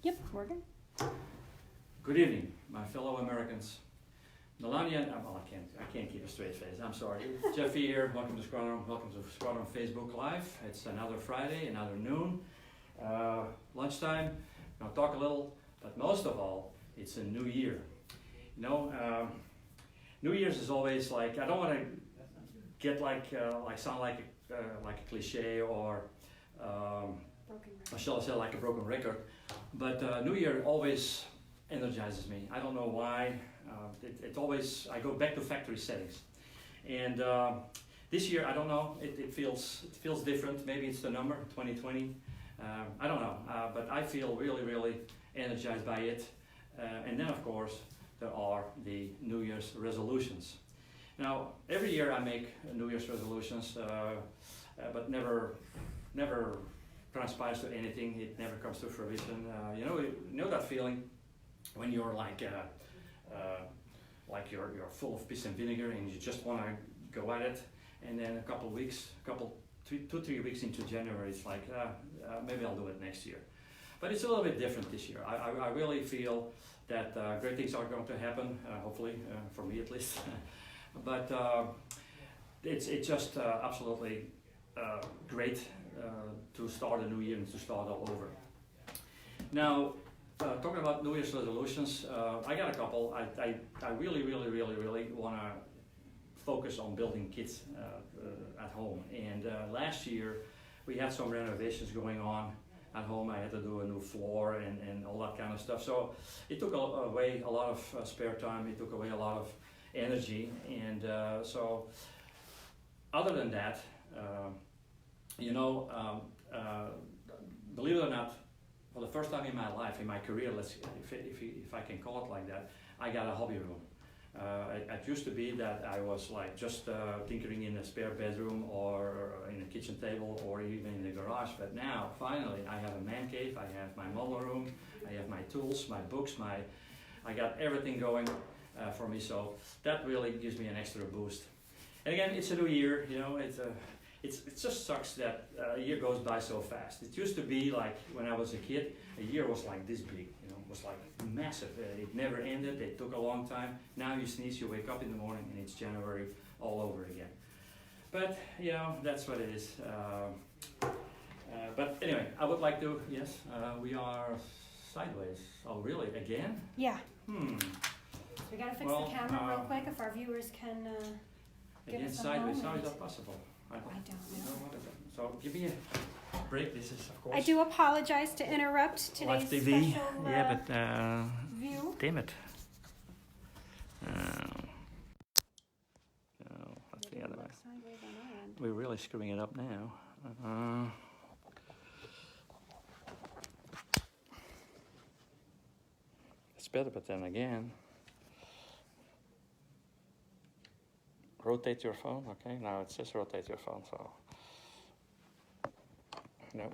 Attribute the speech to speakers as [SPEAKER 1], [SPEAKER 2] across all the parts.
[SPEAKER 1] Yep, Morgan.
[SPEAKER 2] Good evening, my fellow Americans. Melania, well, I can't keep a straight face. I'm sorry. Jeffy here. Welcome to Squadron. Welcome to Squadron Facebook Live. It's another Friday, another noon, lunchtime. I'll talk a little, but most of all, it's a new year. You know, New Year's is always like, I don't want to get sound like a cliche or shall I say like a broken record, but New Year always energizes me. I don't know why. It always, I go back to factory settings, and this year I don't know. It feels different. Maybe it's the number 2020. I don't know, but I feel really energized by it. And then of course there are the New Year's resolutions. Now every year I make New Year's resolutions, but never transpires to anything. It never comes to fruition. You know that feeling when you're like you're full of piss and vinegar and you just want to go at it, and then a couple weeks, 2-3 weeks into January, it's like maybe I'll do it next year. But it's a little bit different this year. I really feel that great things are going to happen, hopefully, for me at least. But it's just absolutely great to start a new year and to start all over. Now, talking about New Year's resolutions, I got a couple. I really want to focus on building kits at home. And last year we had some renovations going on at home. I had to do a new floor and all that kind of stuff. So it took away a lot of spare time. It took away a lot of energy. And so other than that, believe it or not, for the first time in my life, in my career, if I can call it like that, I got a hobby room. It used to be that I was like just tinkering in a spare bedroom or in a kitchen table or even in the garage. But now, finally, I have a man cave. I have my model room. I have my tools, my books, I got everything going for me. So that really gives me an extra boost. And again, it's a new year. You know, it just sucks that a year goes by so fast. It used to be like when I was a kid, a year was like this big, you know, it was like massive. It never ended. It took a long time. Now you sneeze, you wake up in the morning and it's January all over again. But, you know, that's what it is. But anyway, I would like to, yes, we are sideways. Oh, really? Again?
[SPEAKER 1] Yeah. We gotta fix the camera real quick if our viewers can give
[SPEAKER 2] again,
[SPEAKER 1] us a
[SPEAKER 2] sideways.
[SPEAKER 1] moment.
[SPEAKER 2] How is that possible?
[SPEAKER 1] I don't know.
[SPEAKER 2] So give me a break. This is, of course,
[SPEAKER 1] I do apologize to interrupt today's
[SPEAKER 2] live TV.
[SPEAKER 1] special
[SPEAKER 2] Yeah, but
[SPEAKER 1] view.
[SPEAKER 2] damn it. That's the other way.
[SPEAKER 1] Sideways on our end.
[SPEAKER 2] We're really screwing it up now. It's better, but then again. Rotate your phone, okay? Now it says rotate your phone, so. No.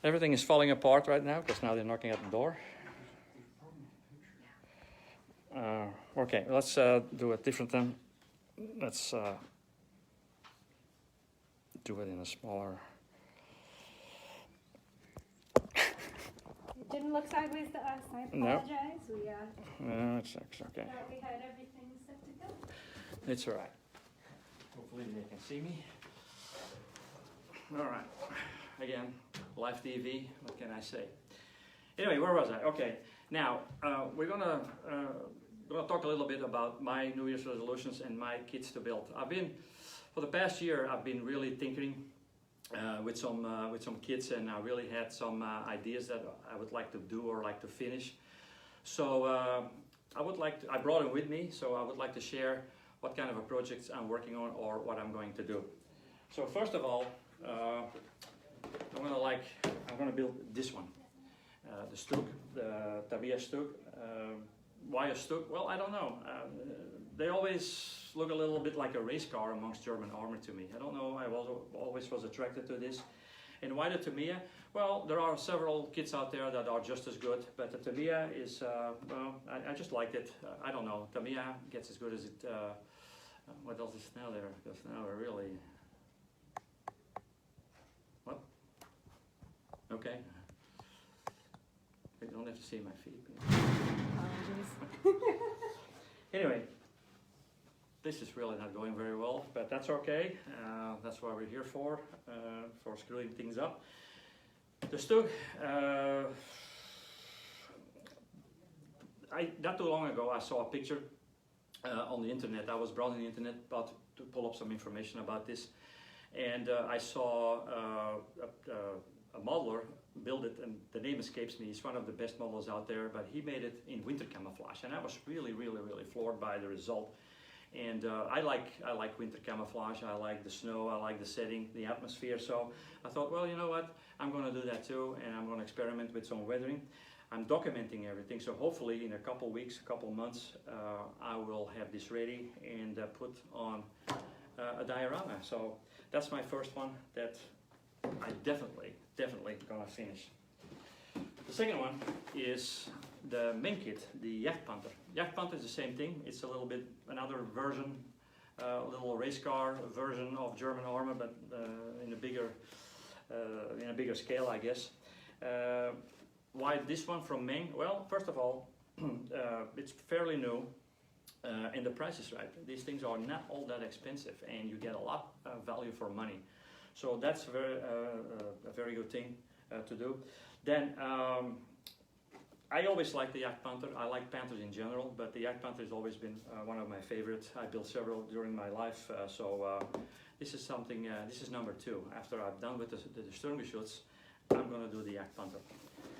[SPEAKER 2] Everything is falling apart right now because now they're knocking at the door. Okay, let's do it different then. Let's do it in a smaller.
[SPEAKER 1] It didn't look sideways to us. I
[SPEAKER 2] No.
[SPEAKER 1] apologize.
[SPEAKER 2] No, it's okay.
[SPEAKER 1] Thought we had everything set to go.
[SPEAKER 2] It's all right. Hopefully they can see me. All right. Again, live TV. What can I say? Anyway, where was I? Okay. Now we're gonna talk a little bit about my New Year's resolutions and my kits to build. For the past year, I've been really tinkering with some kits, and I really had some ideas that I would like to do or like to finish. So I brought them with me. So I would like to share what kind of a projects I'm working on or what I'm going to do. So first of all, I'm gonna build this one, the Stuk, the Tamiya Stuk. Why a Stuk? Well, I don't know. They always look a little bit like a race car amongst German armor to me. I don't know. I always was attracted to this. And why the Tamiya? Well, there are several kits out there that are just as good, but the Tamiya is, I just liked it. I don't know. Tamiya gets as good as it. What else is now there? Because now we're really. What? Okay. don't have to see my feet.
[SPEAKER 1] Apologies.
[SPEAKER 2] Anyway, this is really not going very well, but that's okay. That's what we're here for screwing things up. The Stug, not too long ago I saw a picture on the internet. I was browsing the internet about to pull up some information about this, and I saw a modeler build it, and the name escapes me. He's one of the best modelers out there, but he made it in winter camouflage, and I was really floored by the result. And I like winter camouflage. I like the snow, I like the setting, the atmosphere. So I thought, well, you know what? I'm going to do that too, and I'm going to experiment with some weathering. I'm documenting everything, so hopefully in a couple weeks, a couple months, I will have this ready and put on a diorama. So that's my first one that I definitely gonna finish. The second one is the main kit, the Jagdpanther. Jagdpanther is the same thing. It's a little bit another version, a little race car version of German armor, but in a bigger scale, I guess. Why this one from Maine? Well, first of all, it's fairly new, and the price is right. These things are not all that expensive, and you get a lot of value for money. So that's a very good thing to do. Then I always like the Jagdpanther. I like Panthers in general, but the Jagdpanther has always been one of my favorites. I built several during my life, so this is something. This is number 2. After I've done with the Sturmgeschütz, I'm going to do the Jagdpanther.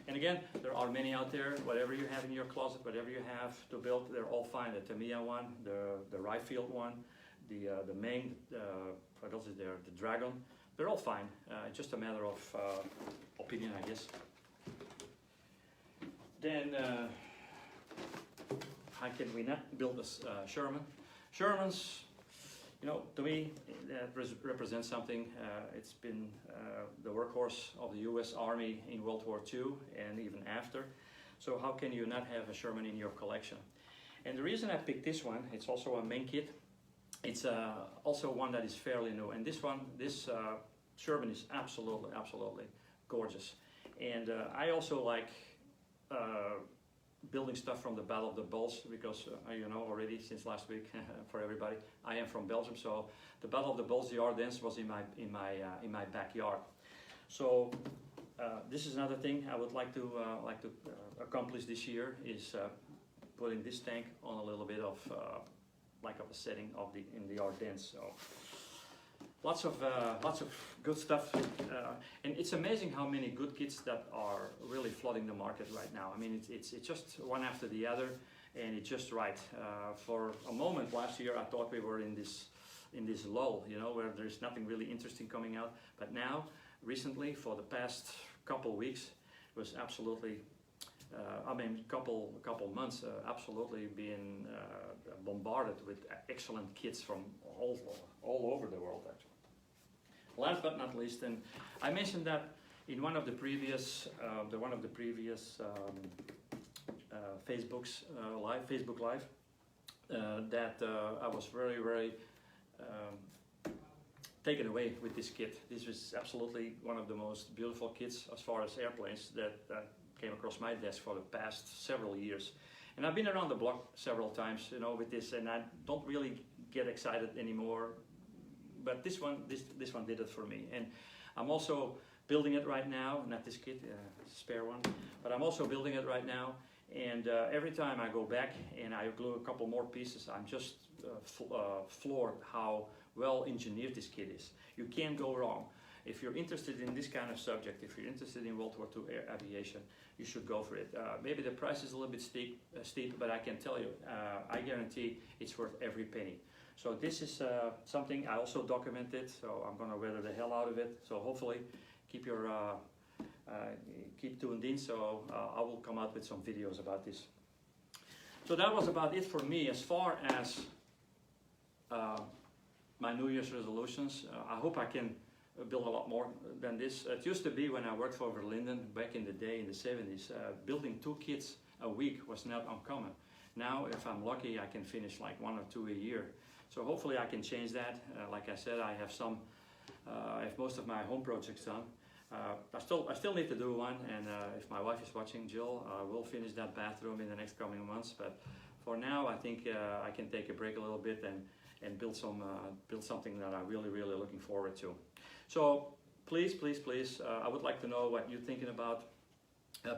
[SPEAKER 2] And again, there are many out there. Whatever you have in your closet, whatever you have to build, they're all fine. The Tamiya one, the Ryefield one, the Maine, what else is there? The Dragon. They're all fine. It's just a matter of opinion, I guess. Then, how can we not build a Sherman? Shermans, you know, to me, that represents something. It's been the workhorse of the U.S. Army in World War II and even after. So how can you not have a Sherman in your collection? And the reason I picked this one, it's also a main kit. It's also one that is fairly new. And this Sherman is absolutely gorgeous. And I also like building stuff from the Battle of the Bulge, because you know already since last week for everybody, I am from Belgium, so the Battle of the Bulge, the Ardennes, was in my backyard. So this is another thing I would like to accomplish this year, is putting this tank on a little bit of a setting of in the Ardennes. So lots of good stuff, and it's amazing how many good kits that are really flooding the market right now. I mean, it's just one after the other, and it's just right. For a moment last year, I thought we were in this lull, you know, where there's nothing really interesting coming out. But now, recently, for the past couple weeks, it was absolutely, couple months, absolutely being bombarded with excellent kits from all over the world, actually. Last but not least, and I mentioned that in one of the previous Facebook Live, that I was very taken away with this kit. This was absolutely one of the most beautiful kits as far as airplanes that came across my desk for the past several years. And I've been around the block several times, you know, with this, and I don't really get excited anymore. But this one did it for me. And I'm also building it right now, not this kit, spare one, but I'm also building it right now. And every time I go back and I glue a couple more pieces, I'm just floored how well engineered this kit is. You can't go wrong. If you're interested in this kind of subject, if you're interested in World War II aviation, you should go for it. Maybe the price is a little bit steep, but I can tell you, I guarantee it's worth every penny. So this is something I also documented, so I'm gonna weather the hell out of it. So hopefully keep tuned in, so I will come out with some videos about this. So that was about it for me as far as my New Year's resolutions. I hope I can build a lot more than this. It used to be when I worked for Verlinden back in the day in the 70s, building 2 kits a week was not uncommon. Now, if I'm lucky, I can finish like 1 or 2 a year. So hopefully I can change that. Like I said, I have most of my home projects done. I still need to do one, and if my wife is watching, Jill, we'll finish that bathroom in the next coming months. But for now, I think I can take a break a little bit and build something that I'm really looking forward to. So please, I would like to know what you're thinking about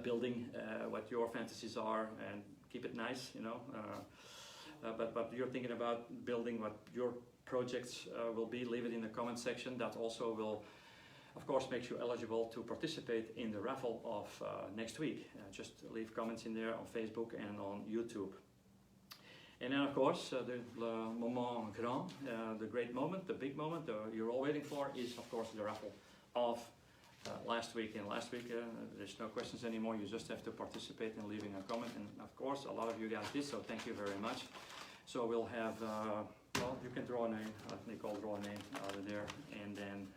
[SPEAKER 2] building, what your fantasies are, and keep it nice, you know. But you're thinking about building, what your projects will be, leave it in the comment section. That also will, of course, make you eligible to participate in the raffle of next week. Just leave comments in there on Facebook and on YouTube. And then, of course, the moment grand, the great moment, the big moment you're all waiting for is, of course, the raffle of last week. And last week, there's no questions anymore. You just have to participate in leaving a comment. And of course, a lot of you guys did, so thank you very much. So we'll have, well, you can draw a name. Nicole, draw a name out of there. And then,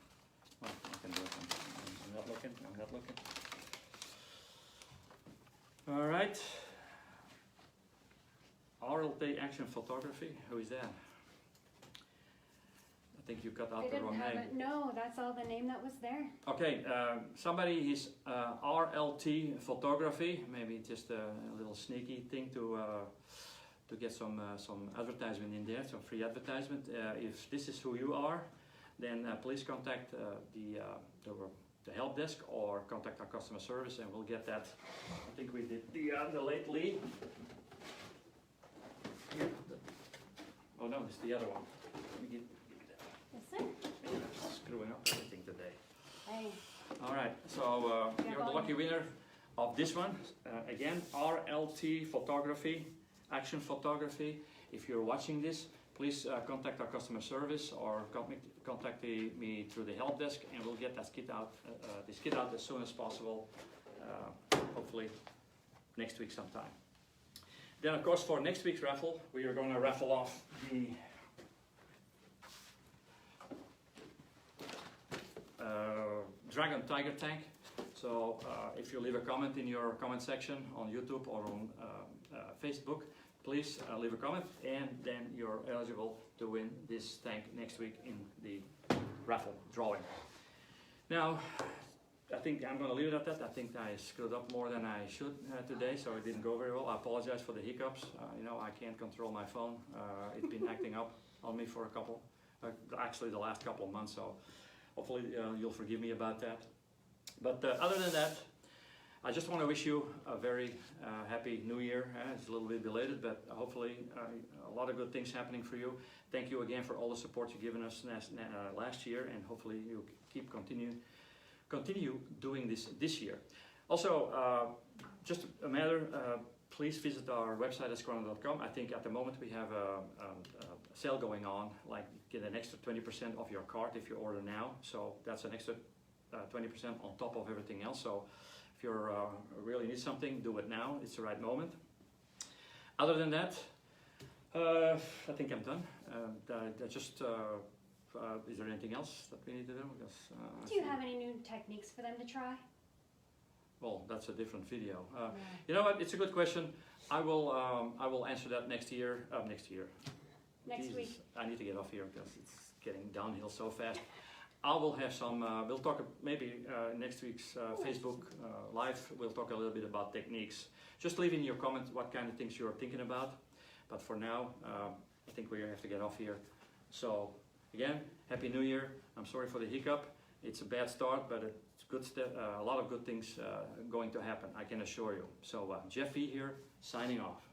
[SPEAKER 2] well, I can do it. I'm not looking. All right. RLT Action Photography, who is that? I think you cut out the wrong name.
[SPEAKER 1] No, that's all the name that was there.
[SPEAKER 2] Okay, somebody is RLT Photography. Maybe just a little sneaky thing to get some advertisement in there, some free advertisement. If this is who you are, then please contact the help desk or contact our customer service, and we'll get that. I think we did the lately. Here. Oh no, it's the other one. Let me give that.
[SPEAKER 1] Yes, sir.
[SPEAKER 2] I'm screwing up everything today.
[SPEAKER 1] Hey.
[SPEAKER 2] All right, so you're the lucky winner of this one. Again, RLT Photography, Action Photography. If you're watching this, please contact our customer service or contact me through the help desk, and we'll get this kit out as soon as possible. Hopefully next week sometime. Then, of course, for next week's raffle, we are going to raffle off the Dragon Tiger tank. So if you leave a comment in your comment section on YouTube or on Facebook, please leave a comment, and then you're eligible to win this tank next week in the raffle drawing. Now, I think I'm going to leave it at that. I think I screwed up more than I should today, so it didn't go very well. I apologize for the hiccups. You know, I can't control my phone. It's been acting up on me for actually the last couple of months, so hopefully you'll forgive me about that. But other than that, I just want to wish you a very happy New Year. It's a little bit belated, but hopefully a lot of good things happening for you. Thank you again for all the support you've given us last year, and hopefully you continue doing this year. Also, just a matter, please visit our website at Squadron.com. I think at the moment we have a sale going on, like get an extra 20% off your cart if you order now. So that's an extra 20% on top of everything else. So if you really need something, do it now. It's the right moment. Other than that, I think I'm done. Is there anything else that we need to do? Because,
[SPEAKER 1] do you have any new techniques for them to try?
[SPEAKER 2] Well, that's a different video. You know what? It's a good question. I will answer that next year. Next week. I need to get off here because it's getting downhill so fast. I will have some. We'll talk maybe next week's Facebook Live. We'll talk a little bit about techniques. Just leave in your comments what kind of things you're thinking about. But for now, I think we have to get off here. So. Again, Happy New Year. I'm sorry for the hiccup. It's a bad start, but it's good a lot of good things going to happen, I can assure you. So Jeff V here, signing off.